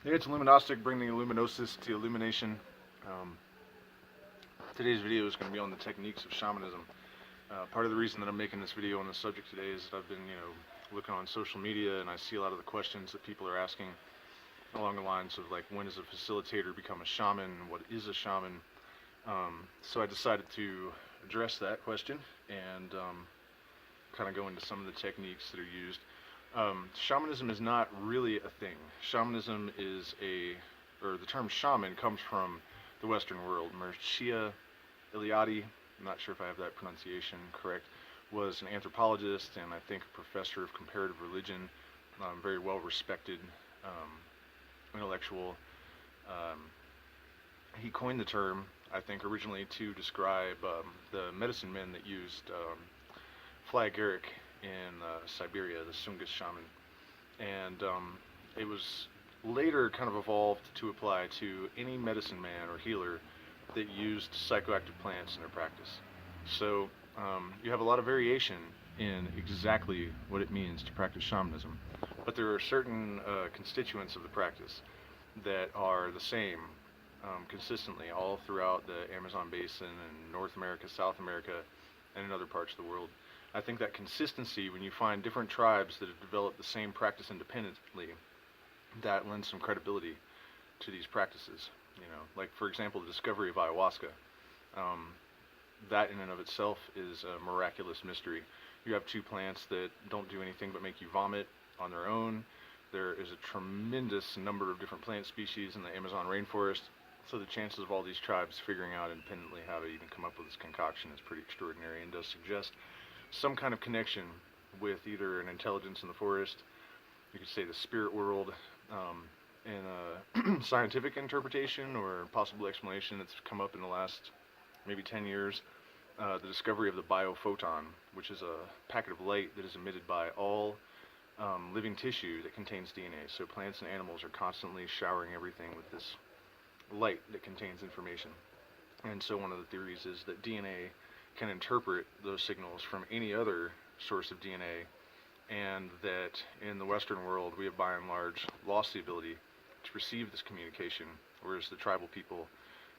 Yeah, it's Luminostic, bringing luminosis to illumination. Um, Today's video is going to be on the techniques of shamanism. Part of the reason that I'm making this video on this subject today is that I've been, looking on social media and I see a lot of the questions that people are asking along the lines of like, when does a facilitator become a shaman? What is a shaman? So I decided to address that question and kind of go into some of the techniques that are used. Shamanism is not really a thing. Shamanism is or the term shaman comes from the Western world. Mircea Eliade, I'm not sure if I have that pronunciation correct, was an anthropologist and I think a professor of comparative religion, very well respected um, intellectual. Um, he coined the term, I think, originally to describe the medicine men that used fly agaric in Siberia, the Sungus shaman. And it was later kind of evolved to apply to any medicine man or healer that used psychoactive plants in their practice. So you have a lot of variation in exactly what it means to practice shamanism, but there are certain constituents of the practice that are the same consistently all throughout the Amazon basin and North America, South America, and in other parts of the world. I think that consistency, when you find different tribes that have developed the same practice independently, that lends some credibility to these practices. Like for example, the discovery of ayahuasca. Um, that in and of itself is a miraculous mystery. You have two plants that don't do anything but make you vomit on their own. There is a tremendous number of different plant species in the Amazon rainforest, so the chances of all these tribes figuring out independently how to even come up with this concoction is pretty extraordinary and does suggest some kind of connection with either an intelligence in the forest, you could say the spirit world, in a scientific interpretation or possible explanation that's come up in the last maybe 10 years. The discovery of the biophoton, which is a packet of light that is emitted by all living tissue that contains DNA. So plants and animals are constantly showering everything with this light that contains information. And so one of the theories is that DNA can interpret those signals from any other source of DNA, and that in the Western world we have by and large lost the ability to receive this communication, whereas the tribal people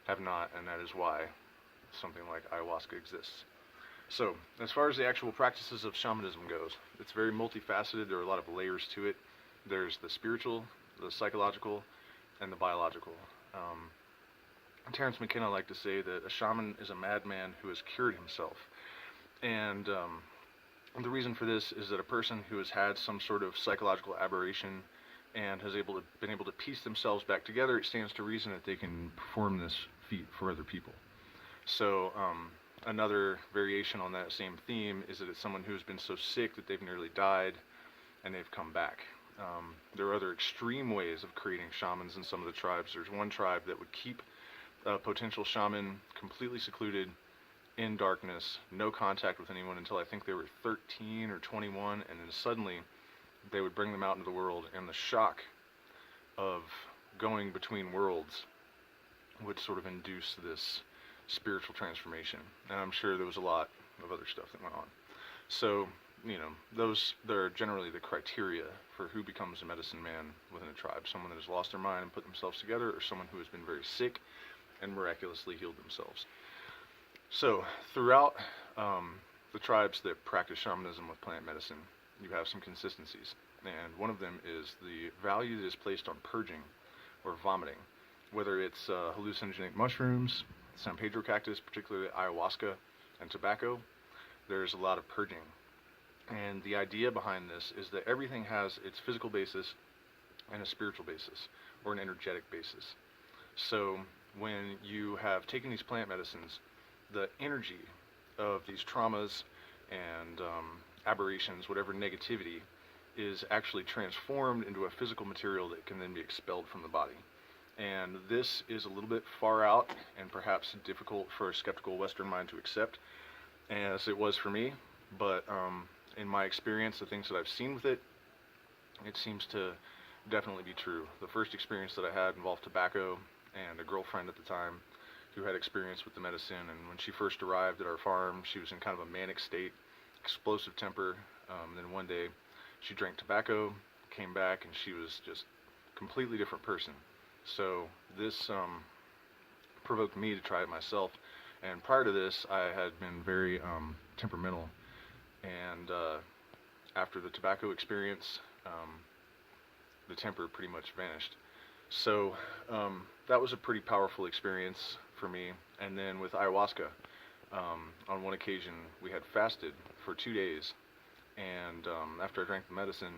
have not, and that is why something like ayahuasca exists. So, as far as the actual practices of shamanism goes, it's very multifaceted. There are a lot of layers to it. There's the spiritual, the psychological, and the biological. Terence McKenna liked to say that a shaman is a madman who has cured himself. And the reason for this is that a person who has had some sort of psychological aberration and has been able to piece themselves back together, it stands to reason that they can perform this feat for other people. So another variation on that same theme is that it's someone who's been so sick that they've nearly died and they've come back. There are other extreme ways of creating shamans in some of the tribes. There's one tribe that would keep a potential shaman completely secluded in darkness, no contact with anyone until I think they were 13 or 21, and then suddenly they would bring them out into the world, and the shock of going between worlds would sort of induce this spiritual transformation. And I'm sure there was a lot of other stuff that went on. So, those are generally the criteria for who becomes a medicine man within a tribe. Someone that has lost their mind and put themselves together, or someone who has been very sick and miraculously healed themselves. So, throughout the tribes that practice shamanism with plant medicine, you have some consistencies. And one of them is the value that is placed on purging or vomiting. Whether it's hallucinogenic mushrooms, San Pedro cactus, particularly ayahuasca, and tobacco, there's a lot of purging. And the idea behind this is that everything has its physical basis and a spiritual basis, or an energetic basis. So when you have taken these plant medicines, the energy of these traumas and aberrations, whatever negativity, is actually transformed into a physical material that can then be expelled from the body. And this is a little bit far out and perhaps difficult for a skeptical Western mind to accept, as it was for me. But in my experience, the things that I've seen with it, it seems to definitely be true. The first experience that I had involved tobacco and a girlfriend at the time who had experience with the medicine. And when she first arrived at our farm, she was in kind of a manic state, explosive temper. Then one day she drank tobacco, came back, and she was just completely different person. So this provoked me to try it myself. And prior to this, I had been very temperamental. And after the tobacco experience, the temper pretty much vanished. So that was a pretty powerful experience for me. And then with ayahuasca, on one occasion, we had fasted for 2 days. And after I drank the medicine,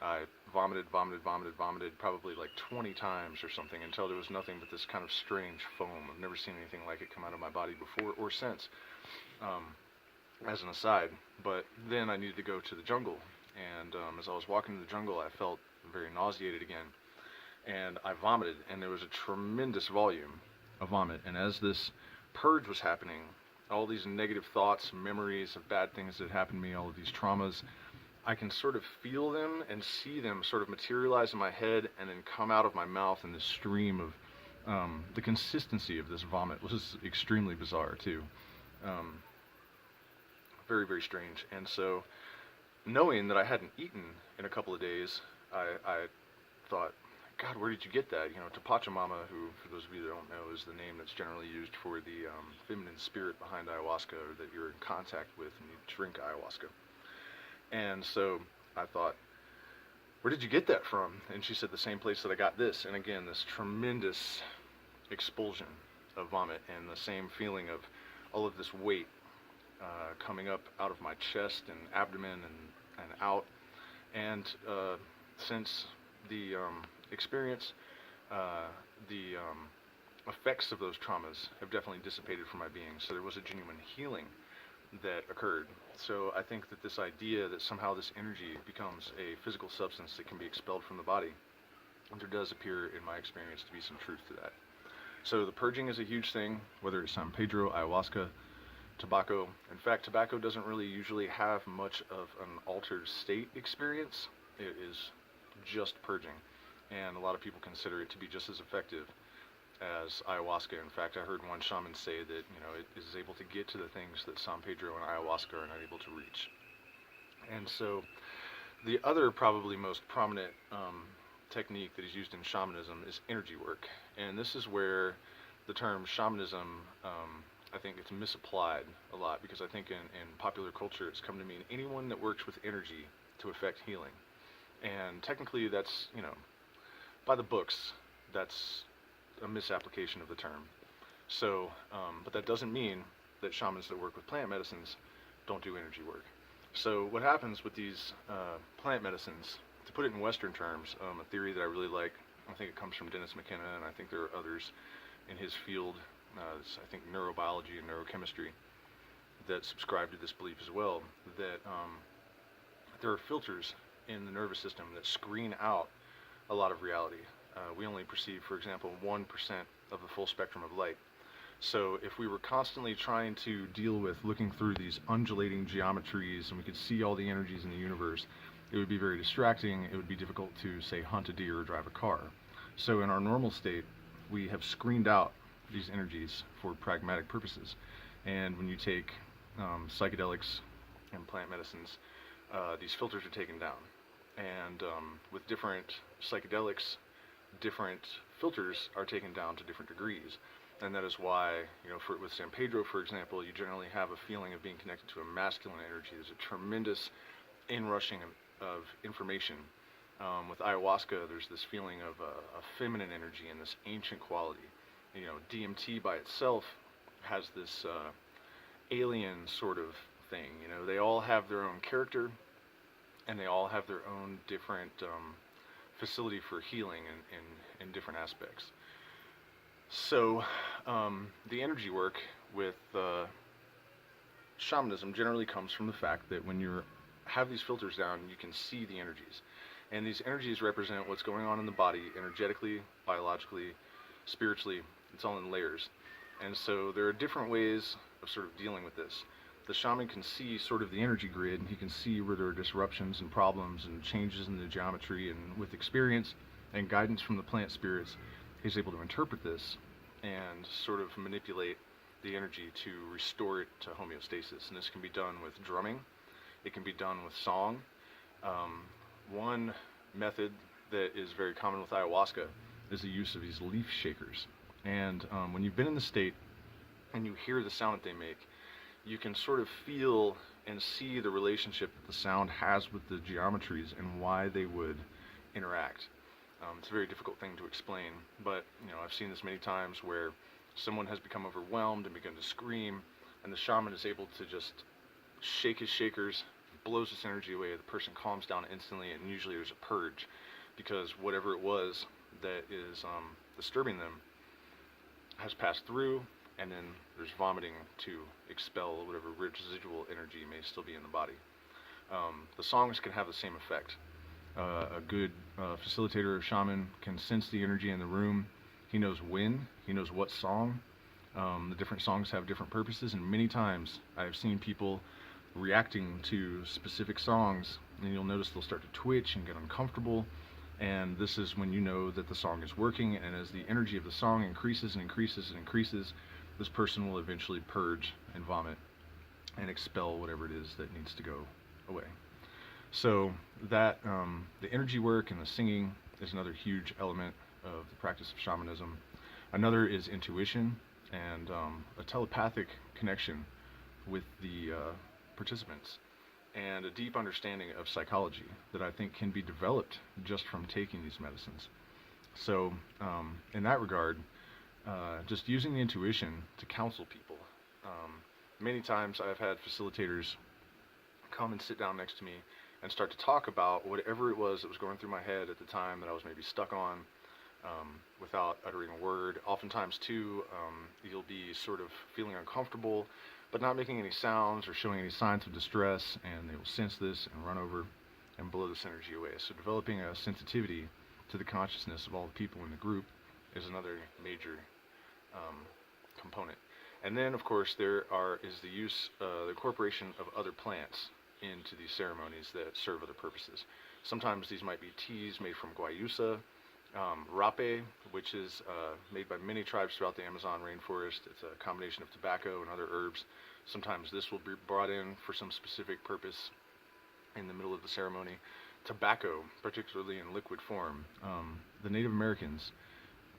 I vomited probably like 20 times or something until there was nothing but this kind of strange foam. I've never seen anything like it come out of my body before or since, as an aside. But then I needed to go to the jungle, and as I was walking to the jungle, I felt very nauseated again, and I vomited, and there was a tremendous volume of vomit. And as this purge was happening, all these negative thoughts, memories of bad things that happened to me, all of these traumas, I can sort of feel them and see them sort of materialize in my head and then come out of my mouth in this stream of, the consistency of this vomit was extremely bizarre too. Very, very strange. And so, knowing that I hadn't eaten in a couple of days, I thought, God, where did you get that? You know, Pachamama, who, for those of you that don't know, is the name that's generally used for the feminine spirit behind ayahuasca, or that you're in contact with when you drink ayahuasca. And so I thought, where did you get that from? And she said, the same place that I got this. And again, this tremendous expulsion of vomit and the same feeling of all of this weight coming up out of my chest and abdomen and out. And since the experience, the effects of those traumas have definitely dissipated from my being. So there was a genuine healing that occurred. So I think that this idea that somehow this energy becomes a physical substance that can be expelled from the body, there does appear in my experience to be some truth to that. So the purging is a huge thing, whether it's San Pedro, ayahuasca, tobacco. In fact, tobacco doesn't really usually have much of an altered state experience. It is just purging, and a lot of people consider it to be just as effective as ayahuasca. In fact, I heard one shaman say that, you know, it is able to get to the things that San Pedro and ayahuasca are not able to reach. And so the other probably most prominent technique that is used in shamanism is energy work. And this is where the term shamanism, I think it's misapplied a lot, because I think in popular culture it's come to mean anyone that works with energy to effect healing. And technically that's, you know, by the books, that's a misapplication of the term. So, but that doesn't mean that shamans that work with plant medicines don't do energy work. So what happens with these plant medicines, to put it in Western terms, a theory that I really like, I think it comes from Dennis McKenna, and I think there are others in his field, I think neurobiology and neurochemistry, that subscribe to this belief as well, that there are filters in the nervous system that screen out a lot of reality. We only perceive, for example, 1% of the full spectrum of light. So if we were constantly trying to deal with looking through these undulating geometries and we could see all the energies in the universe, it would be very distracting. It would be difficult to, say, hunt a deer or drive a car. So in our normal state, we have screened out these energies for pragmatic purposes. And when you take psychedelics and plant medicines, these filters are taken down. And with different psychedelics, different filters are taken down to different degrees. And that is why, you know, with San Pedro, for example, you generally have a feeling of being connected to a masculine energy. There's a tremendous inrushing of information. With ayahuasca, there's this feeling of a feminine energy and this ancient quality. You know, DMT by itself has this alien sort of thing. You know, they all have their own character, and they all have their own different facility for healing in different aspects. So the energy work with shamanism generally comes from the fact that when you have these filters down, you can see the energies. And these energies represent what's going on in the body energetically, biologically, spiritually. It's all in layers. And so there are different ways of sort of dealing with this. The shaman can see sort of the energy grid, and he can see where there are disruptions and problems and changes in the geometry, and with experience and guidance from the plant spirits, he's able to interpret this and sort of manipulate the energy to restore it to homeostasis. And this can be done with drumming. It can be done with song. One method that is very common with ayahuasca is the use of these leaf shakers. And when you've been in the state and you hear the sound that they make, you can sort of feel and see the relationship that the sound has with the geometries and why they would interact. It's a very difficult thing to explain, but I've seen this many times where someone has become overwhelmed and begun to scream, and the shaman is able to just shake his shakers, blows this energy away, the person calms down instantly, and usually there's a purge, because whatever it was that is disturbing them has passed through, and then there's vomiting to expel whatever residual energy may still be in the body. The songs can have the same effect. A good facilitator or shaman can sense the energy in the room. He knows when, he knows what song. The different songs have different purposes, and many times I've seen people reacting to specific songs, and you'll notice they'll start to twitch and get uncomfortable, and this is when you know that the song is working. And as the energy of the song increases and increases and increases, this person will eventually purge and vomit and expel whatever it is that needs to go away. So that the energy work and the singing is another huge element of the practice of shamanism. Another is intuition and a telepathic connection with the participants, and a deep understanding of psychology that I think can be developed just from taking these medicines. So in that regard, just using the intuition to counsel people. Many times I've had facilitators come and sit down next to me and start to talk about whatever it was that was going through my head at the time that I was maybe stuck on, without uttering a word. Oftentimes too, you'll be sort of feeling uncomfortable, but not making any sounds or showing any signs of distress, and they will sense this and run over and blow this energy away. So developing a sensitivity to the consciousness of all the people in the group is another major component. And then, of course, is the use, the incorporation of other plants into these ceremonies that serve other purposes. Sometimes these might be teas made from guayusa, rape, which is made by many tribes throughout the Amazon rainforest. It's a combination of tobacco and other herbs. Sometimes this will be brought in for some specific purpose in the middle of the ceremony. Tobacco, particularly in liquid form. The Native Americans,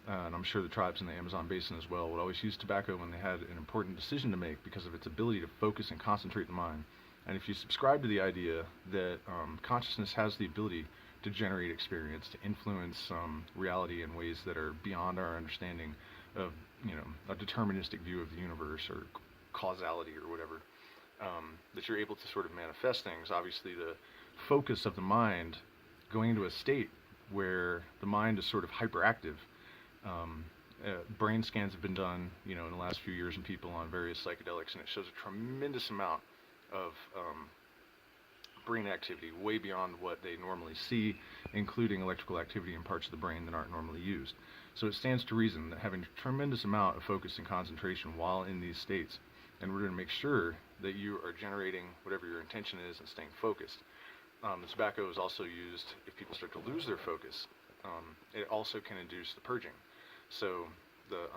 and I'm sure the tribes in the Amazon basin as well, would always use tobacco when they had an important decision to make because of its ability to focus and concentrate the mind. And if you subscribe to the idea that consciousness has the ability to generate experience, to influence reality in ways that are beyond our understanding of, a deterministic view of the universe or causality or whatever, that you're able to sort of manifest things. Obviously, the focus of the mind going into a state where the mind is sort of hyperactive. Brain scans have been done, in the last few years in people on various psychedelics, and it shows a tremendous amount of brain activity, way beyond what they normally see, including electrical activity in parts of the brain that aren't normally used. So it stands to reason that having a tremendous amount of focus and concentration while in these states, in order to make sure that you are generating whatever your intention is and staying focused. The tobacco is also used if people start to lose their focus. It also can induce the purging. So the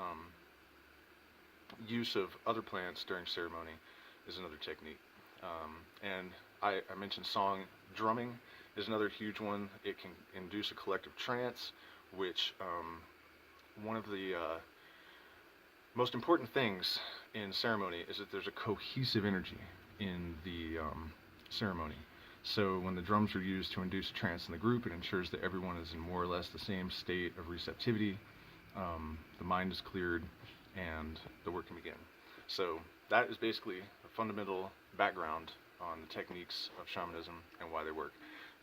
use of other plants during ceremony is another technique. And I mentioned song. Drumming is another huge one. It can induce a collective trance, which one of the most important things in ceremony is that there's a cohesive energy in the ceremony. So when the drums are used to induce a trance in the group, it ensures that everyone is in more or less the same state of receptivity. The mind is cleared, and the work can begin. So that is basically a fundamental background on the techniques of shamanism and why they work.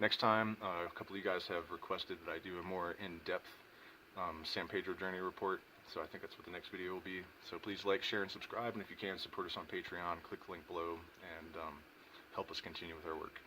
Next time, a couple of you guys have requested that I do a more in-depth San Pedro journey report, so I think that's what the next video will be. So please like, share, and subscribe, and if you can, support us on Patreon. Click the link below and help us continue with our work.